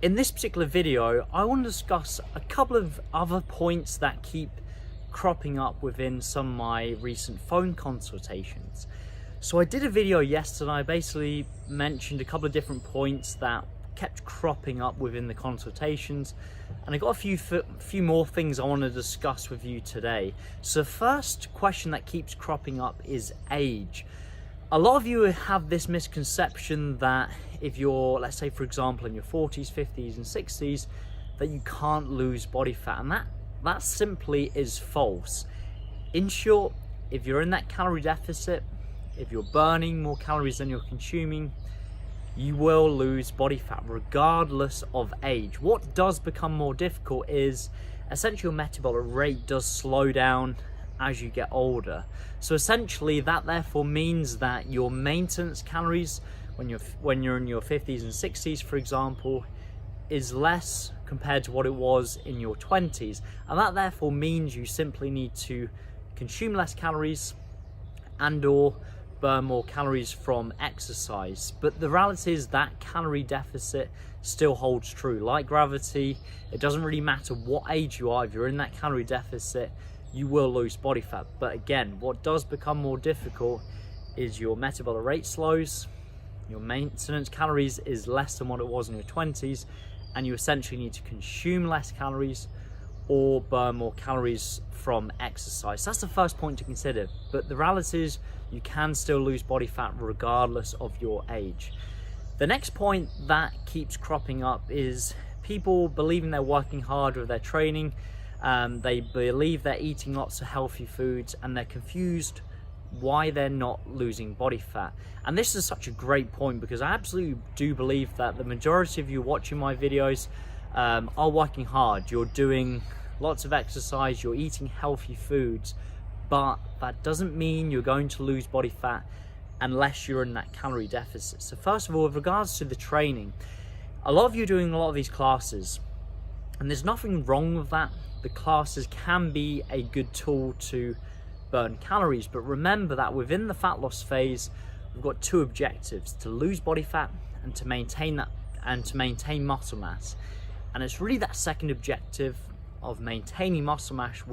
In this particular video, I want to discuss a couple of other points that keep cropping up within some of my recent phone consultations. So I did a video yesterday, I basically mentioned a couple of different points that kept cropping up within the consultations, and I got a few more things I want to discuss with you today. So the first question that keeps cropping up is age. A lot of you have this misconception that if you're, let's say for example, in your 40s, 50s and 60s, that you can't lose body fat, and that simply is false. In short, if you're in that calorie deficit, if you're burning more calories than you're consuming, you will lose body fat regardless of age. What does become more difficult is essentially your metabolic rate does slow down as you get older. So essentially that therefore means that your maintenance calories when you're in your 50s and 60s, for example, is less compared to what it was in your 20s, and that therefore means you simply need to consume less calories and or burn more calories from exercise. But the reality is that calorie deficit still holds true. Like gravity, it doesn't really matter what age you are, if you're in that calorie deficit, you will lose body fat. But again, what does become more difficult is your metabolic rate slows, your maintenance calories is less than what it was in your 20s, and you essentially need to consume less calories or burn more calories from exercise. So that's the first point to consider. But the reality is you can still lose body fat regardless of your age. The next point that keeps cropping up is people believing they're working hard with their training. They believe they're eating lots of healthy foods and they're confused why they're not losing body fat. And this is such a great point, because I absolutely do believe that the majority of you watching my videos are working hard. You're doing lots of exercise, you're eating healthy foods, but that doesn't mean you're going to lose body fat unless you're in that calorie deficit. So first of all, with regards to the training, a lot of you are doing a lot of these classes, and there's nothing wrong with that. The classes can be a good tool to burn calories, but remember that within the fat loss phase, we've got two objectives: to lose body fat and to maintain that, and to maintain muscle mass. And it's really that second objective of maintaining muscle mass,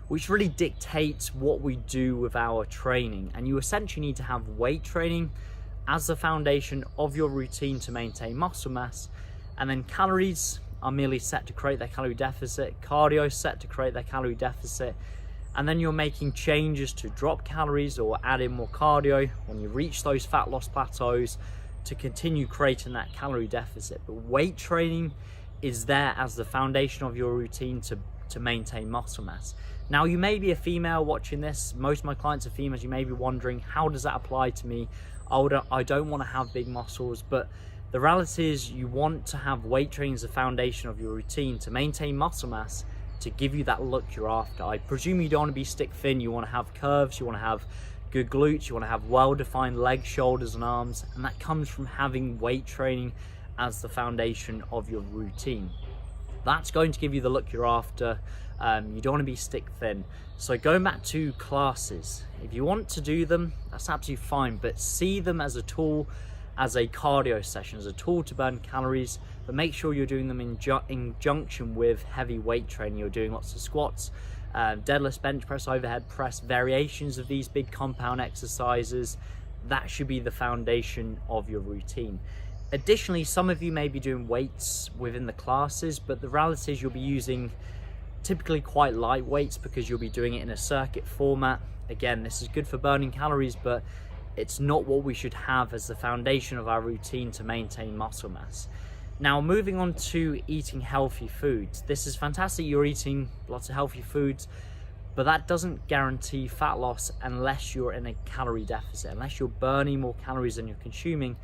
which really dictates what we do with our training. And you essentially need to have weight training as the foundation of your routine to maintain muscle mass, and then calories are merely set to create their calorie deficit, cardio set to create their calorie deficit, and then you're making changes to drop calories or add in more cardio when you reach those fat loss plateaus to continue creating that calorie deficit. But weight training is there as the foundation of your routine to maintain muscle mass. Now, you may be a female watching this. Most of my clients are females. You may be wondering, how does that apply to me? I don't want to have big muscles. But the reality is you want to have weight training as the foundation of your routine to maintain muscle mass, to give you that look you're after. I presume you don't want to be stick thin. You want to have curves, you want to have good glutes, you want to have well-defined legs, shoulders and arms, and that comes from having weight training as the foundation of your routine. That's going to give you the look you're after. You don't want to be stick thin. So going back to classes, if you want to do them, that's absolutely fine, but see them as a tool, as a cardio session, as a tool to burn calories, but make sure you're doing them in conjunction with heavy weight training. You're doing lots of squats, deadlifts, bench press, overhead press, variations of these big compound exercises. That should be the foundation of your routine. Additionally, some of you may be doing weights within the classes, but the reality is you'll be using typically quite light weights because you'll be doing it in a circuit format. Again, this is good for burning calories, but it's not what we should have as the foundation of our routine to maintain muscle mass. Now, moving on to eating healthy foods. This is fantastic, you're eating lots of healthy foods, but that doesn't guarantee fat loss unless you're in a calorie deficit, unless you're burning more calories than you're consuming.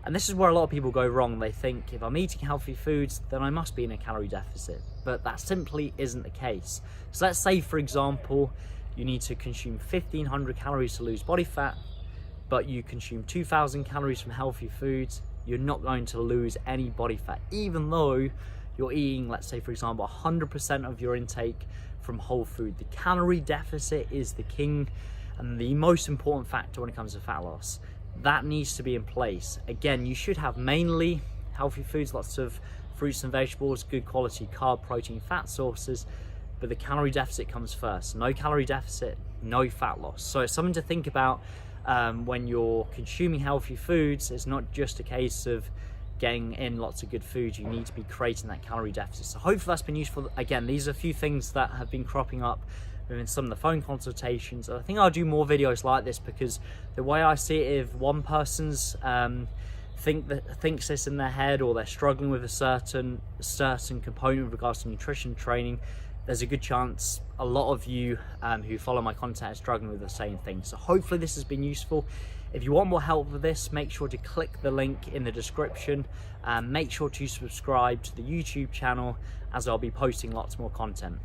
And this is where a lot of people go wrong. They think, if I'm eating healthy foods, then I must be in a calorie deficit. But that simply isn't the case. So let's say, for example, you need to consume 1,500 calories to lose body fat, but you consume 2,000 calories from healthy foods. You're not going to lose any body fat, even though you're eating, let's say for example, 100% of your intake from whole food. The calorie deficit is the king and the most important factor when it comes to fat loss. That needs to be in place. Again, you should have mainly healthy foods, lots of fruits and vegetables, good quality carb, protein, fat sources, but the calorie deficit comes first. No calorie deficit, no fat loss. So it's something to think about when you're consuming healthy foods. It's not just a case of getting in lots of good food, you need to be creating that calorie deficit. So hopefully that's been useful. Again, these are a few things that have been cropping up within some of the phone consultations. I think I'll do more videos like this, because the way I see it, if one person's thinks this in their head, or they're struggling with a certain component with regards to nutrition training, there's a good chance a lot of you who follow my content are struggling with the same thing. So hopefully this has been useful. If you want more help with this, make sure to click the link in the description, and make sure to subscribe to the YouTube channel, as I'll be posting lots more content.